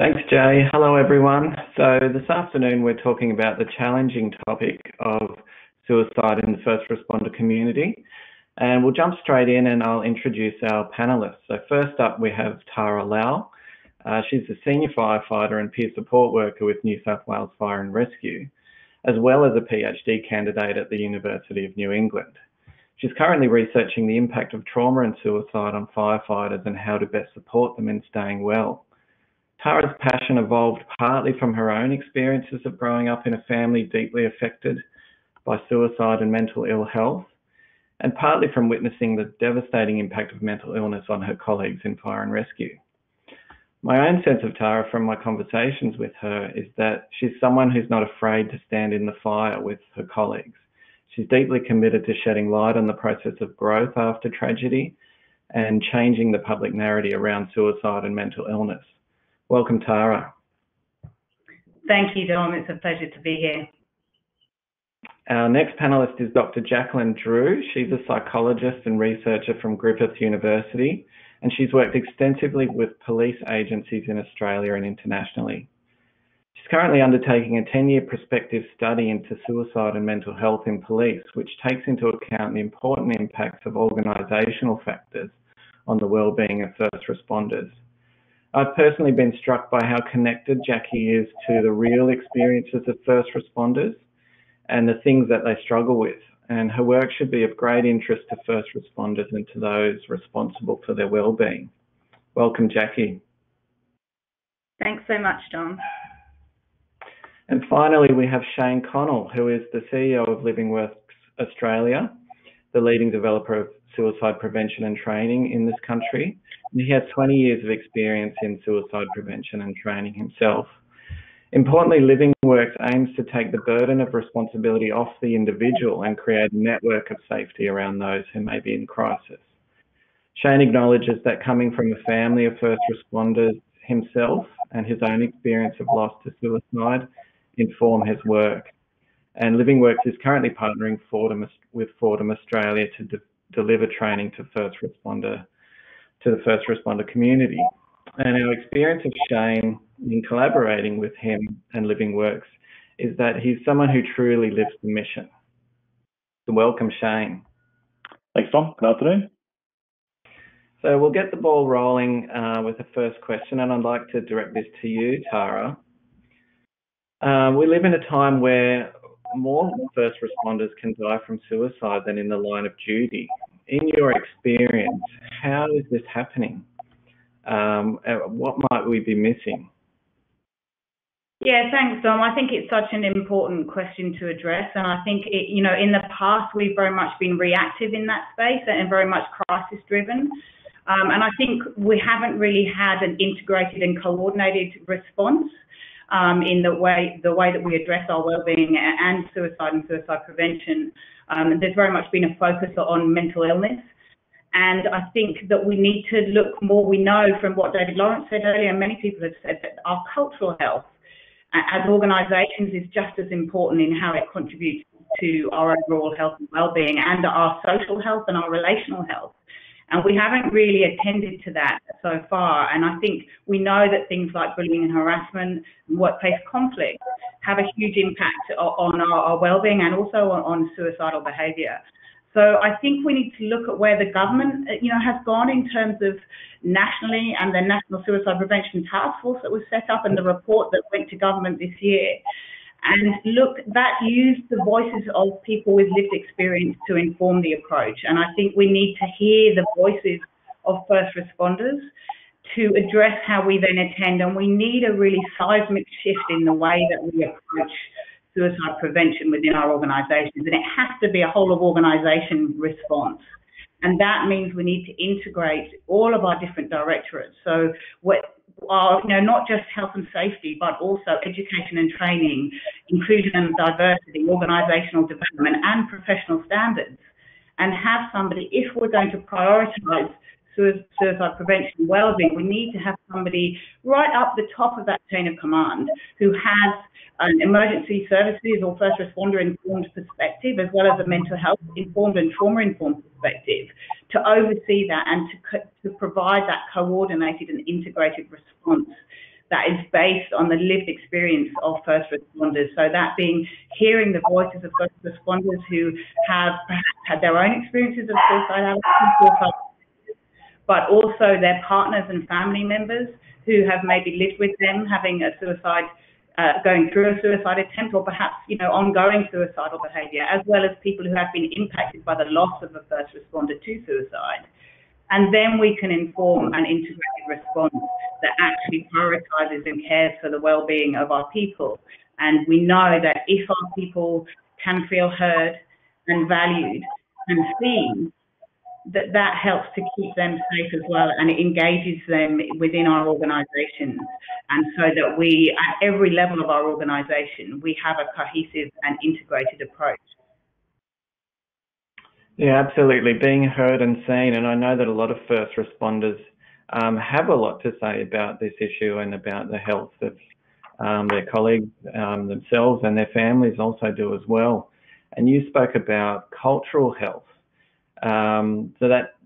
Thanks, Jay. Hello, everyone. So this afternoon, we're talking about the challenging topic of suicide in the first responder community. And we'll jump straight in and I'll introduce our panelists. So first up, we have Tara Lau. She's a senior firefighter and peer support worker with New South Wales Fire and Rescue, as well as a PhD candidate at the University of New England. She's currently researching the impact of trauma and suicide on firefighters and how to best support them in staying well. Tara's passion evolved partly from her own experiences of growing up in a family deeply affected by suicide and mental ill health, and partly from witnessing the devastating impact of mental illness on her colleagues in fire and rescue. My own sense of Tara from my conversations with her is that she's someone who's not afraid to stand in the fire with her colleagues. She's deeply committed to shedding light on the process of growth after tragedy and changing the public narrative around suicide and mental illness. Welcome, Tara. Thank you, Dom. It's a pleasure to be here. Our next panellist is Dr. Jacqueline Drew. She's a psychologist and researcher from Griffith University, and she's worked extensively with police agencies in Australia and internationally. She's currently undertaking a 10-year prospective study into suicide and mental health in police, which takes into account the important impacts of organisational factors on the well-being of first responders. I've personally been struck by how connected Jackie is to the real experiences of first responders and the things that they struggle with. And her work should be of great interest to first responders and to those responsible for their well-being. Welcome, Jackie. Thanks so much, Dom. And finally, we have Shane Connell, who is the CEO of LivingWorks Australia, the leading developer of suicide prevention and training in this country. And he has 20 years of experience in suicide prevention and training himself. Importantly, LivingWorks aims to take the burden of responsibility off the individual and create a network of safety around those who may be in crisis. Shane acknowledges that coming from a family of first responders himself and his own experience of loss to suicide inform his work. And LivingWorks is currently partnering with Fordham Australia to deliver training to the first responder community. And our experience of Shane in collaborating with him and LivingWorks is that he's someone who truly lives the mission. So welcome, Shane. Thanks, Tom. Good afternoon. So we'll get the ball rolling with the first question, and I'd like to direct this to you, Tara. We live in a time where more first responders can die from suicide than in the line of duty. In your experience, how is this happening? What might we be missing? Yeah, thanks, Dom. I think it's such an important question to address, and I think in the past we've very much been reactive in that space and very much crisis-driven. And I think we haven't really had an integrated and coordinated response in the way that we address our wellbeing and suicide prevention. There's very much been a focus on mental illness. And I think that we need to look more. We know from what David Lawrence said earlier, and many people have said, that our cultural health as organisations is just as important in how it contributes to our overall health and wellbeing, and our social health and our relational health. And we haven't really attended to that so far. And I think we know that things like bullying and harassment and workplace conflict have a huge impact on our wellbeing and also on suicidal behaviour. So I think we need to look at where the government, has gone in terms of nationally, and the National Suicide Prevention Task Force that was set up and the report that went to government this year. And look, that used the voices of people with lived experience to inform the approach. And I think we need to hear the voices of first responders to address how we then attend. And we need a really seismic shift in the way that we approach suicide prevention within our organisations. And it has to be a whole of organisation response. And that means we need to integrate all of our different directorates. So not just health and safety, but also education and training, inclusion and diversity, organisational development and professional standards. And have somebody, if we're going to prioritise suicide prevention and wellbeing, we need to have somebody right up the top of that chain of command who has an emergency services or first responder informed perspective, as well as a mental health informed and trauma informed perspective, to oversee that and to provide that coordinated and integrated response that is based on the lived experience of first responders. So that being hearing the voices of first responders who have perhaps had their own experiences of suicidality, but also their partners and family members who have maybe lived with them having a suicide, going through a suicide attempt, or perhaps, ongoing suicidal behaviour, as well as people who have been impacted by the loss of a first responder to suicide. And then we can inform an integrated response that actually prioritises and cares for the well-being of our people. And we know that if our people can feel heard and valued and seen, that helps to keep them safe as well, and it engages them within our organisations. And so that we, at every level of our organisation, we have a cohesive and integrated approach. Yeah, absolutely. Being heard and seen. And I know that a lot of first responders have a lot to say about this issue and about the health of their colleagues themselves, and their families also do as well. And you spoke about cultural health. So that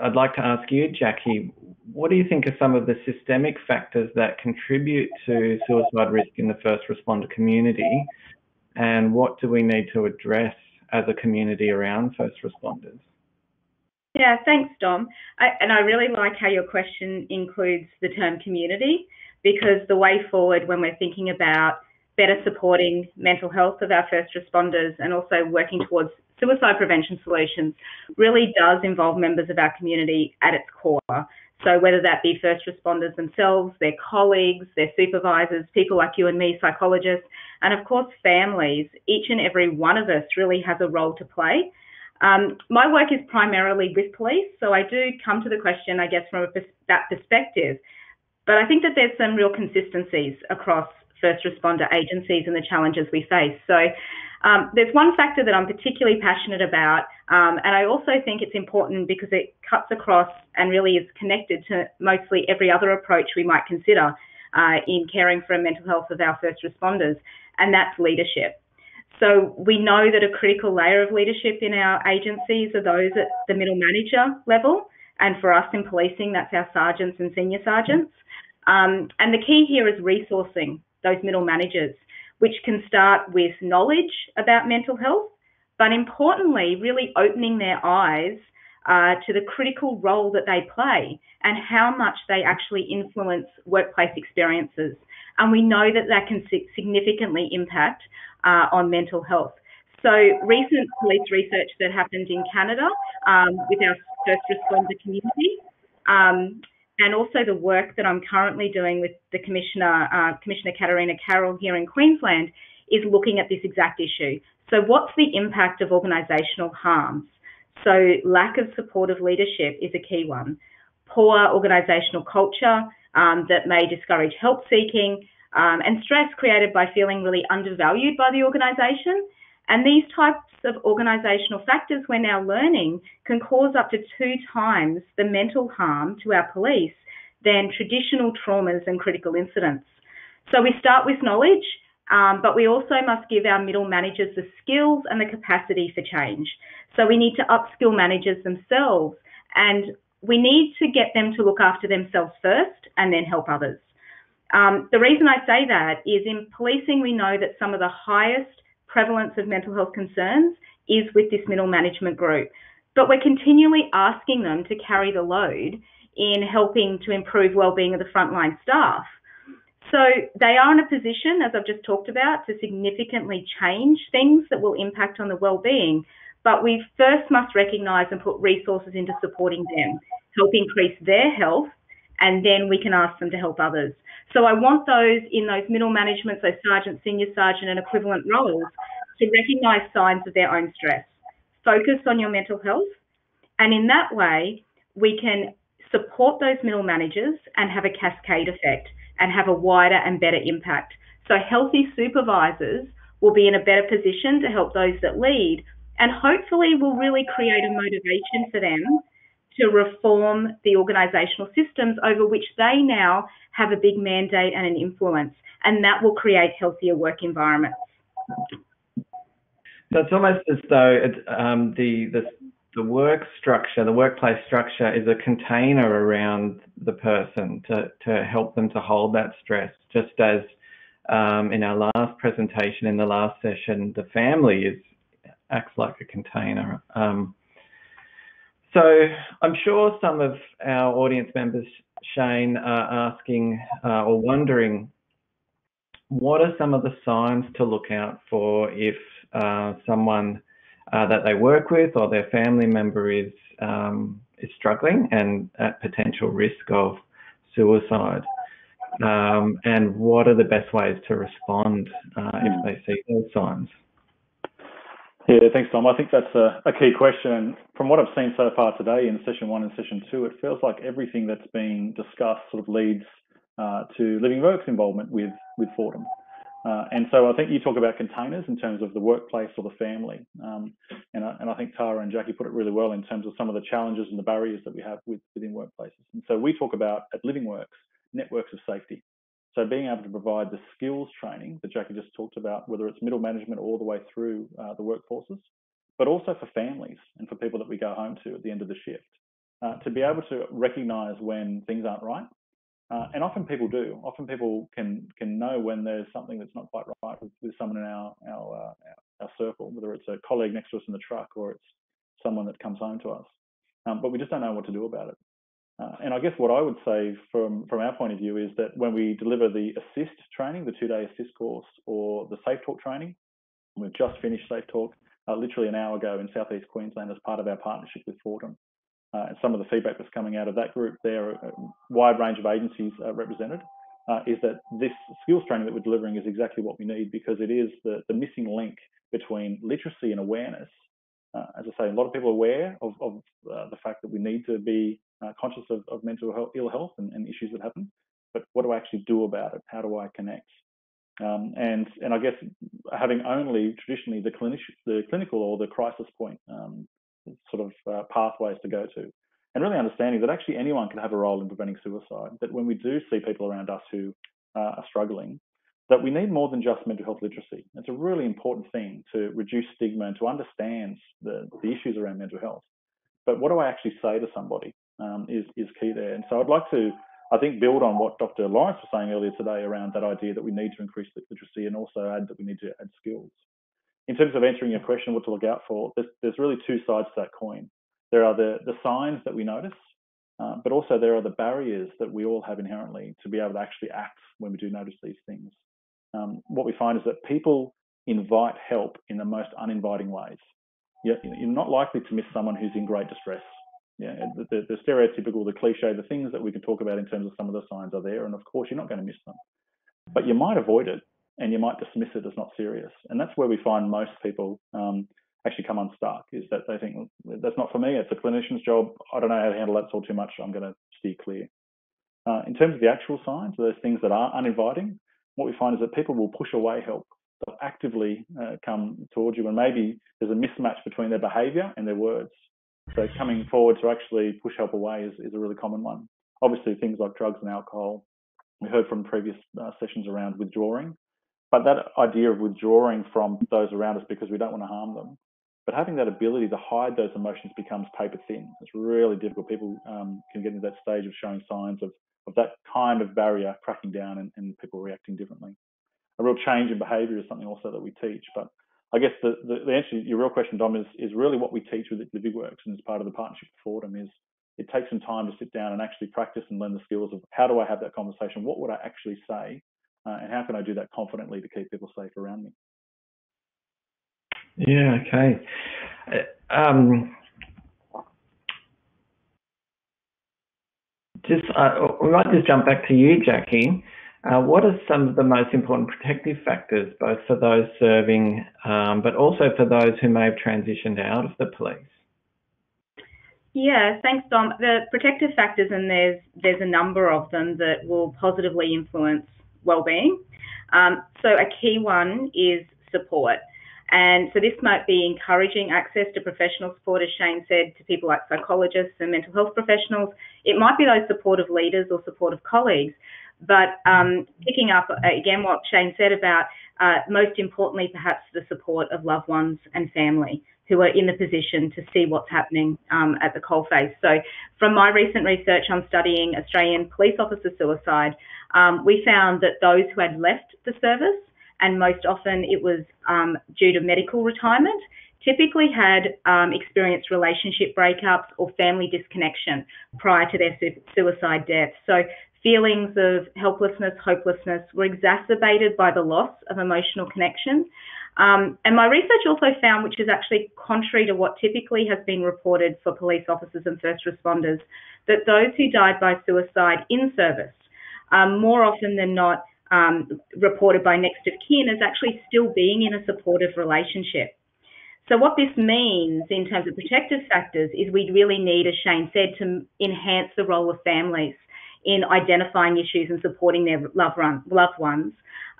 I'd like to ask you, Jackie, what do you think are some of the systemic factors that contribute to suicide risk in the first responder community, and what do we need to address as a community around first responders? Yeah, thanks, Dom. I really like how your question includes the term community, because the way forward when we're thinking about better supporting mental health of our first responders and also working towards suicide prevention solutions really does involve members of our community at its core. So whether that be first responders themselves, their colleagues, their supervisors, people like you and me, psychologists, and of course families, each and every one of us really has a role to play. My work is primarily with police, so I do come to the question, I guess, from that perspective. But I think that there's some real consistencies across first responder agencies and the challenges we face. So there's one factor that I'm particularly passionate about, and I also think it's important because it cuts across and really is connected to mostly every other approach we might consider in caring for the mental health of our first responders, and that's leadership. So we know that a critical layer of leadership in our agencies are those at the middle manager level, and for us in policing, that's our sergeants and senior sergeants. And the key here is resourcing those middle managers, which can start with knowledge about mental health, but importantly, really opening their eyes to the critical role that they play and how much they actually influence workplace experiences. And we know that that can significantly impact on mental health. So recent police research that happened in Canada with our first responder community, and also the work that I'm currently doing with the Commissioner Katarina Carroll here in Queensland, is looking at this exact issue. So what's the impact of organisational harms? So lack of supportive leadership is a key one. Poor organisational culture that may discourage help seeking, and stress created by feeling really undervalued by the organisation. And these types of organisational factors we're now learning can cause up to 2 times the mental harm to our police than traditional traumas and critical incidents. So we start with knowledge, but we also must give our middle managers the skills and the capacity for change. So we need to upskill managers themselves, and we need to get them to look after themselves first and then help others. The reason I say that is in policing, we know that some of the highest prevalence of mental health concerns is with this middle management group, but we're continually asking them to carry the load in helping to improve wellbeing of the frontline staff. So they are in a position, as I've just talked about, to significantly change things that will impact on the wellbeing, but we first must recognise and put resources into supporting them, help increase their health, and then we can ask them to help others. So I want those in those middle management, so sergeant, senior sergeant and equivalent roles, to recognise signs of their own stress. Focus on your mental health, and in that way, we can support those middle managers and have a cascade effect and have a wider and better impact. So healthy supervisors will be in a better position to help those that lead, and hopefully will really create a motivation for them to reform the organisational systems over which they now have a big mandate and an influence, and that will create healthier work environments. So it's almost as though the the workplace structure is a container around the person to help them to hold that stress, just as in our last presentation, in the last session, the family acts like a container. So I'm sure some of our audience members, Shane, are asking or wondering, what are some of the signs to look out for if someone that they work with or their family member is struggling and at potential risk of suicide? And what are the best ways to respond if they see those signs? Yeah, thanks, Tom. I think that's a key question. From what I've seen so far today in session 1 and session 2, it feels like everything that's being discussed sort of leads to Living Works involvement with Fordham. And so I think you talk about containers in terms of the workplace or the family. And I think Tara and Jackie put it really well in terms of some of the challenges and the barriers that we have within workplaces. And so we talk about, at Living Works, networks of safety. So being able to provide the skills training that Jackie just talked about, whether it's middle management all the way through the workforces, but also for families and for people that we go home to at the end of the shift, to be able to recognise when things aren't right. And often people do. Often people can know when there's something that's not quite right with someone in our circle, whether it's a colleague next to us in the truck or it's someone that comes home to us. But we just don't know what to do about it. And I guess what I would say from our point of view is that when we deliver the assist training, the 2-day assist course, or the Safe Talk training, we've just finished Safe Talk literally an hour ago in Southeast Queensland as part of our partnership with Fordham. And some of the feedback that's coming out of that group, there are a wide range of agencies represented, is that this skills training that we're delivering is exactly what we need, because it is the missing link between literacy and awareness. As I say, a lot of people are aware of the fact that we need to be conscious of mental health, ill health and issues that happen, but what do I actually do about it? How do I connect? And I guess having only traditionally the clinical or the crisis point sort of pathways to go to, and really understanding that actually anyone can have a role in preventing suicide, that when we do see people around us who are struggling, that we need more than just mental health literacy. It's a really important thing to reduce stigma and to understand the issues around mental health. But what do I actually say to somebody is key there. And so I'd like to, I think, build on what Dr. Lawrence was saying earlier today around that idea that we need to increase literacy and also add that we need to add skills. In terms of answering your question, what to look out for, there's really two sides to that coin. There are the signs that we notice, but also there are the barriers that we all have inherently to be able to actually act when we do notice these things. What we find is that people invite help in the most uninviting ways. You're not likely to miss someone who's in great distress. Yeah, the stereotypical, the cliche, the things that we can talk about in terms of some of the signs are there, and of course you're not going to miss them. But you might avoid it and you might dismiss it as not serious. And that's where we find most people actually come unstuck, is that they think, that's not for me, it's a clinician's job, I don't know how to handle that, it's all too much, I'm going to steer clear. In terms of the actual signs, those things that are uninviting, what we find is that people will push away help. They'll actively come towards you, and maybe there's a mismatch between their behaviour and their words. So coming forward to actually push help away is a really common one. Obviously, things like drugs and alcohol, we heard from previous sessions around withdrawing, but that idea of withdrawing from those around us because we don't want to harm them, but having that ability to hide those emotions becomes paper thin. It's really difficult. People can get into that stage of showing signs of that kind of barrier cracking down and people reacting differently. A real change in behaviour is something also that we teach. But I guess the answer to your real question, Dom, is really what we teach with Living Works, and as part of the partnership with Fordham, is it takes some time to sit down and actually practice and learn the skills of how do I have that conversation, what would I actually say, and how can I do that confidently to keep people safe around me. Yeah, okay. We might just jump back to you, Jackie. What are some of the most important protective factors, both for those serving, but also for those who may have transitioned out of the police? Yeah, thanks, Dom. The protective factors, and there's a number of them that will positively influence wellbeing. So a key one is support. And so this might be encouraging access to professional support, as Shane said, to people like psychologists and mental health professionals. It might be those supportive leaders or supportive colleagues. But picking up, again, what Shane said about most importantly, perhaps the support of loved ones and family who are in the position to see what's happening at the coalface. So from my recent research on studying Australian police officer suicide, we found that those who had left the service, and most often it was due to medical retirement, typically had experienced relationship breakups or family disconnection prior to their suicide death. So feelings of helplessness, hopelessness were exacerbated by the loss of emotional connection. And my research also found, which is actually contrary to what typically has been reported for police officers and first responders, that those who died by suicide in service, more often than not reported by next of kin as actually still being in a supportive relationship. So what this means in terms of protective factors is we really need, as Shane said, to enhance the role of families in identifying issues and supporting their loved ones.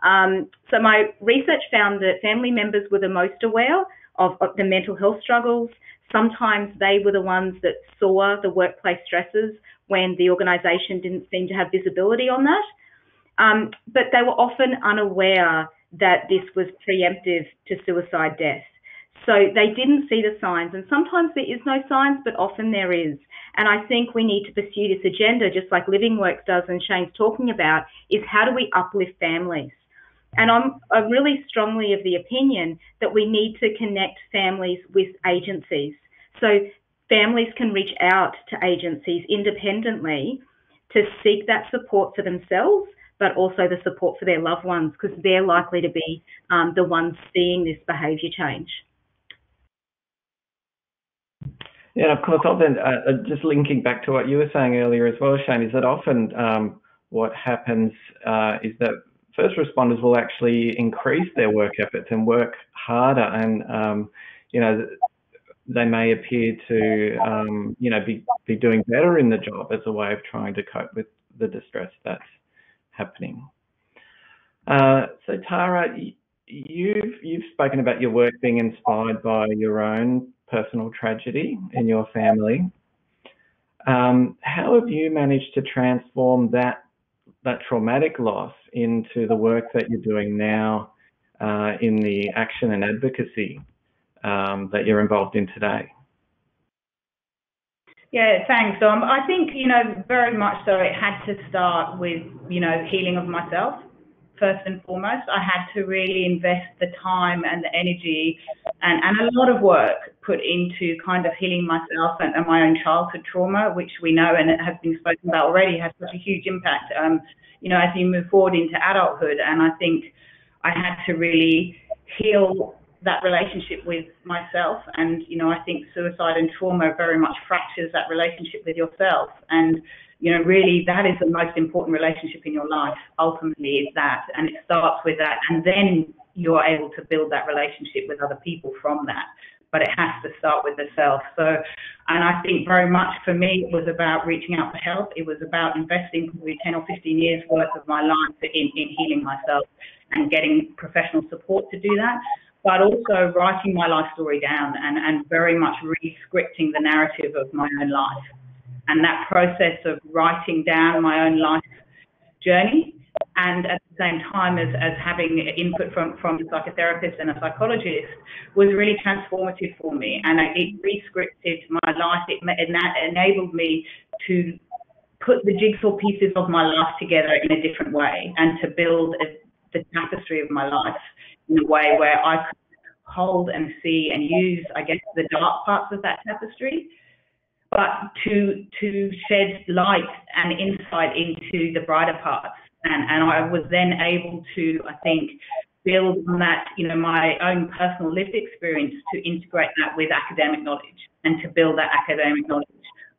So my research found that family members were the most aware of the mental health struggles. Sometimes they were the ones that saw the workplace stresses when the organisation didn't seem to have visibility on that. But they were often unaware that this was preemptive to suicide death. So they didn't see the signs, and sometimes there is no signs, but often there is. And I think we need to pursue this agenda, just like LivingWorks does and Shane's talking about, is how do we uplift families? And I'm really strongly of the opinion that we need to connect families with agencies. So families can reach out to agencies independently to seek that support for themselves, but also the support for their loved ones, because they're likely to be the ones seeing this behaviour change. Yeah, of course, often, just linking back to what you were saying earlier as well, Shane, is that often what happens is that first responders will actually increase their work efforts and work harder, and they may appear to be doing better in the job as a way of trying to cope with the distress that's happening. So Tara, you've spoken about your work being inspired by your own personal tragedy in your family. How have you managed to transform that traumatic loss into the work that you're doing now in the action and advocacy that you're involved in today? Yeah, thanks, Dom. I think, very much so it had to start with, healing of myself. First and foremost, I had to really invest the time and the energy and a lot of work put into kind of healing myself and my own childhood trauma, which we know and it has been spoken about already has such a huge impact, as you move forward into adulthood. And I think I had to really heal that relationship with myself. And, I think suicide and trauma very much fractures that relationship with yourself. And really that is the most important relationship in your life, ultimately, is that. And it starts with that. And then you're able to build that relationship with other people from that. But it has to start with the self. So, and I think very much for me, it was about reaching out for help. It was about investing probably 10 or 15 years worth of my life in healing myself and getting professional support to do that. But also writing my life story down and very much re-scripting the narrative of my own life. And that process of writing down my own life journey and at the same time as having input from a psychotherapist and a psychologist was really transformative for me. And it re-scripted my life. It enabled me to put the jigsaw pieces of my life together in a different way and to build the tapestry of my life in a way where I could hold and see and use, I guess, the dark parts of that tapestry, but to shed light and insight into the brighter parts. And I was then able to, I think, build on that, my own personal lived experience to integrate that with academic knowledge and to build that academic knowledge,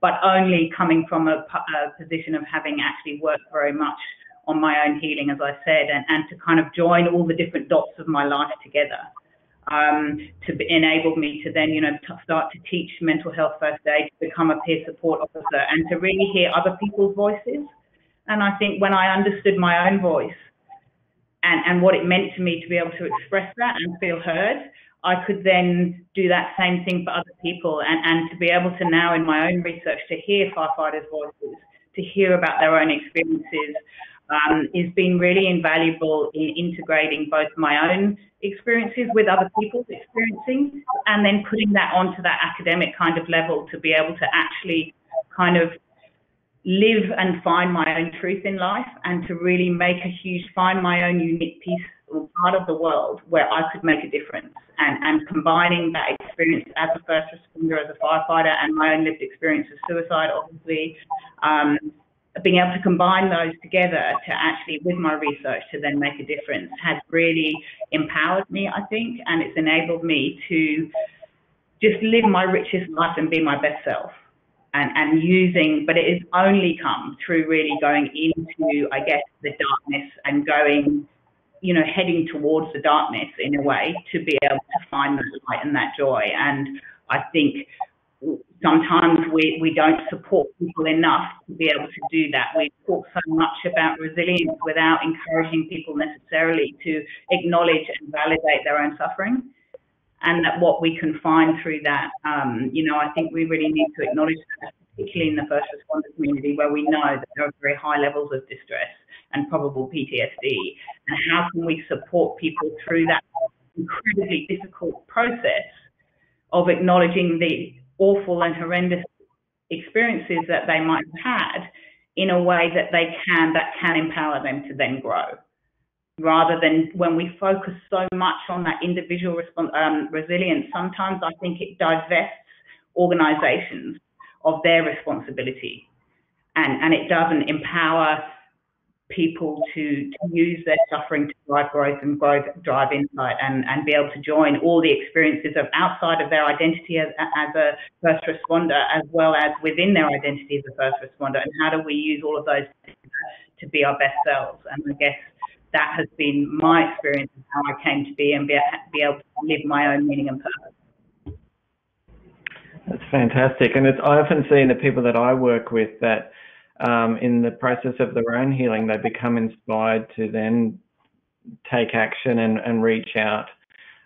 but only coming from a position of having actually worked very much on my own healing, as I said, and to kind of join all the different dots of my life together. To enable me to then, start to teach mental health first aid, to become a peer support officer, and to really hear other people's voices. And I think when I understood my own voice and what it meant to me to be able to express that and feel heard, I could then do that same thing for other people and to be able to now in my own research to hear firefighters' voices, to hear about their own experiences, has been really invaluable in integrating both my own experiences with other people's experiencing, and then putting that onto that academic kind of level to be able to actually kind of live and find my own truth in life, and to really find my own unique piece or part of the world where I could make a difference. And combining that experience as a first responder, as a firefighter, and my own lived experience of suicide, obviously, being able to combine those together to actually, with my research, to then make a difference has really empowered me, I think, and it's enabled me to just live my richest life and be my best self. But it has only come through really going into, I guess, the darkness and going, heading towards the darkness in a way to be able to find that light and that joy. And I think sometimes we don't support people enough to be able to do that. We talk so much about resilience without encouraging people necessarily to acknowledge and validate their own suffering. And that what we can find through that, I think we really need to acknowledge that, particularly in the first responder community, where we know that there are very high levels of distress and probable PTSD. And how can we support people through that incredibly difficult process of acknowledging the awful and horrendous experiences that they might have had in a way that can empower them to then grow, rather than when we focus so much on that individual resilience. Sometimes I think it divests organisations of their responsibility, and it doesn't empower people to use their suffering to drive growth and drive insight, and be able to join all the experiences of outside of their identity as a first responder, as well as within their identity as a first responder. And how do we use all of those to be our best selves? And I guess that has been my experience of how I came to be and be able to live my own meaning and purpose. That's fantastic. And I often see in the people that I work with that in the process of their own healing, they become inspired to then take action and reach out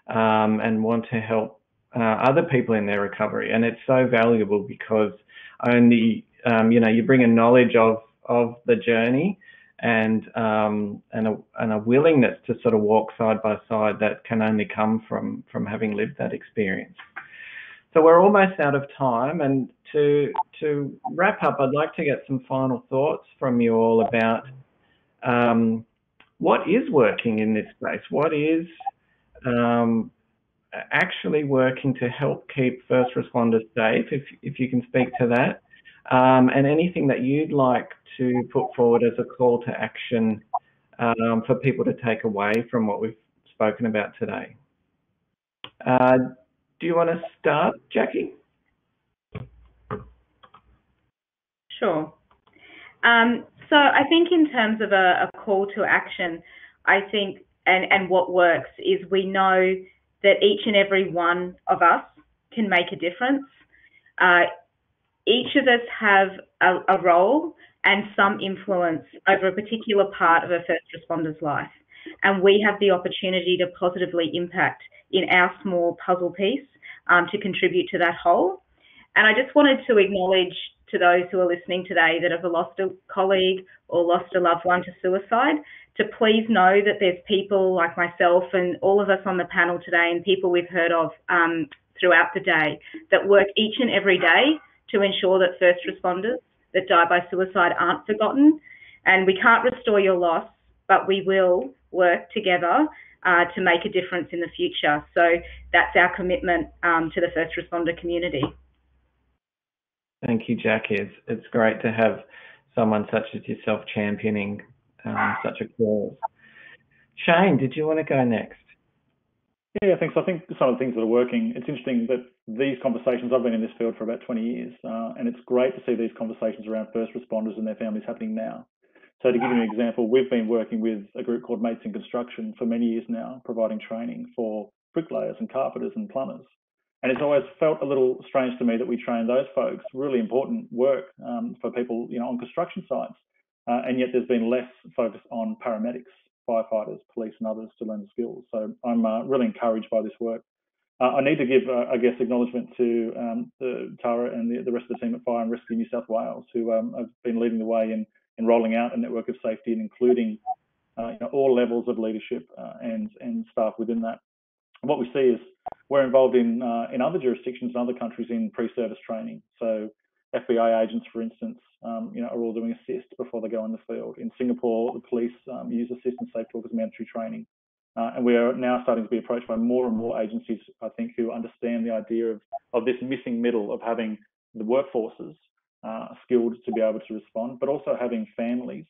and want to help other people in their recovery. And it's so valuable because only, you bring a knowledge of the journey and a willingness to sort of walk side by side that can only come from having lived that experience. So we're almost out of time, and to wrap up, I'd like to get some final thoughts from you all about what is working in this space. What is actually working to help keep first responders safe, if you can speak to that, and anything that you'd like to put forward as a call to action for people to take away from what we've spoken about today. Do you want to start, Jackie? Sure. So I think in terms of a call to action, I think, and what works is we know that each and every one of us can make a difference. Each of us have a role and some influence over a particular part of a first responder's life. And we have the opportunity to positively impact in our small puzzle piece to contribute to that whole. And I just wanted to acknowledge to those who are listening today that have lost a colleague or lost a loved one to suicide, to please know that there's people like myself and all of us on the panel today, and people we've heard of throughout the day, that work each and every day to ensure that first responders that die by suicide aren't forgotten. And we can't restore your loss, but we will work together to make a difference in the future. So that's our commitment to the first responder community. Thank you, Jackie. It's great to have someone such as yourself championing such a cause. Shane, did you want to go next? Yeah, thanks. I think some of the things that are working, it's interesting that these conversations, I've been in this field for about 20 years, and it's great to see these conversations around first responders and their families happening now. So to give you an example, we've been working with a group called Mates in Construction for many years now, providing training for bricklayers and carpenters and plumbers. And it's always felt a little strange to me that we train those folks, really important work for people, on construction sites. And yet there's been less focus on paramedics, firefighters, police and others to learn the skills. So I'm really encouraged by this work. I need to give, acknowledgement to Tara and the rest of the team at Fire and Rescue New South Wales, who have been leading the way in in rolling out a network of safety and including all levels of leadership and staff within that. And what we see is we're involved in other jurisdictions and other countries in pre-service training. So FBI agents, for instance, are all doing assist before they go in the field. In Singapore, the police use assist and safe talk as mandatory training. And we are now starting to be approached by more and more agencies, I think, who understand the idea of this missing middle of having the workforces skilled to be able to respond, but also having families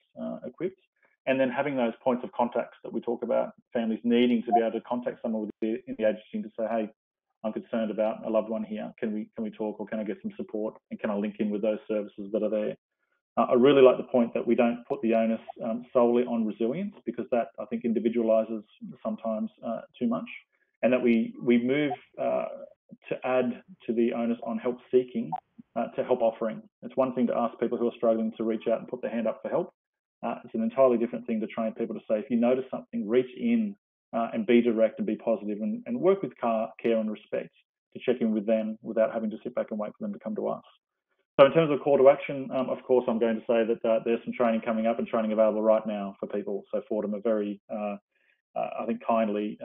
equipped, and then having those points of contacts that we talk about, families needing to be able to contact someone in the agency to say, hey, I'm concerned about a loved one here. Can we talk, or can I get some support, and can I link in with those services that are there? I really like the point that we don't put the onus solely on resilience, because that, I think, individualises sometimes too much, and that we move to add to the onus on help seeking to help offering. It's one thing to ask people who are struggling to reach out and put their hand up for help. It's an entirely different thing to train people to say, if you notice something, reach in and be direct and be positive, and work with care and respect to check in with them without having to sit back and wait for them to come to us. So in terms of call to action, of course, I'm going to say that there's some training coming up and training available right now for people. So Fordham are very, I think, kindly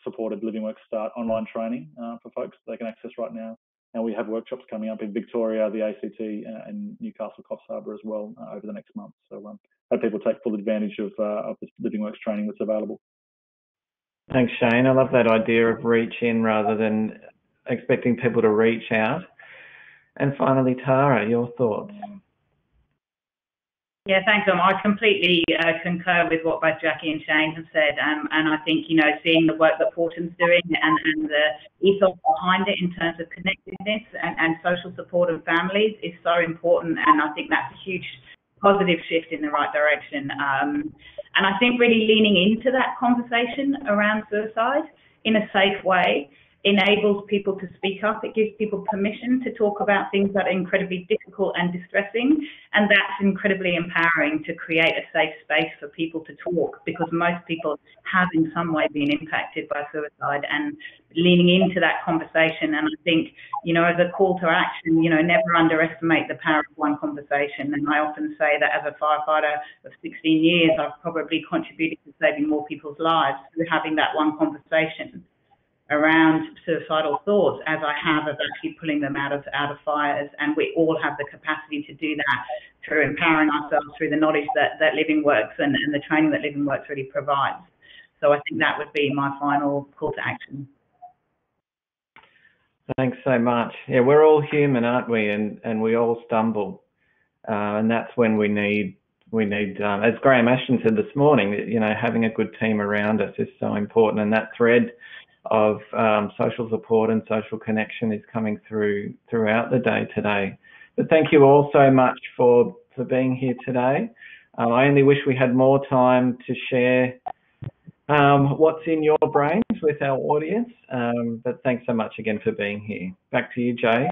supported LivingWorks Start online training for folks that they can access right now. And we have workshops coming up in Victoria, the ACT, and Newcastle Coffs Harbour as well over the next month. So hope people take full advantage of the LivingWorks training that's available. Thanks, Shane. I love that idea of reach in rather than expecting people to reach out. And finally, Tara, your thoughts? Yeah, thanks, Dom. I completely concur with what both Jackie and Shane have said, and I think, seeing the work that Fortum's doing and the ethos behind it in terms of connectedness and social support of families is so important, and I think that's a huge positive shift in the right direction. And I think really leaning into that conversation around suicide in a safe way enables people to speak up. It gives people permission to talk about things that are incredibly difficult and distressing, and that's incredibly empowering to create a safe space for people to talk, because most people have in some way been impacted by suicide, and leaning into that conversation. And I think, as a call to action, never underestimate the power of one conversation. And I often say that as a firefighter of 16 years, I've probably contributed to saving more people's lives through having that one conversation around suicidal thoughts as I have of actually pulling them out of fires. And we all have the capacity to do that through empowering ourselves through the knowledge that LivingWorks and the training that LivingWorks really provides. So I think that would be my final call to action. Thanks so much. Yeah, we're all human, aren't we? And we all stumble. And that's when we need, as Graham Ashton said this morning, having a good team around us is so important. And that thread of social support and social connection is coming throughout the day today. But thank you all so much for being here today. I only wish we had more time to share what's in your brains with our audience. But thanks so much again for being here. Back to you, Jay.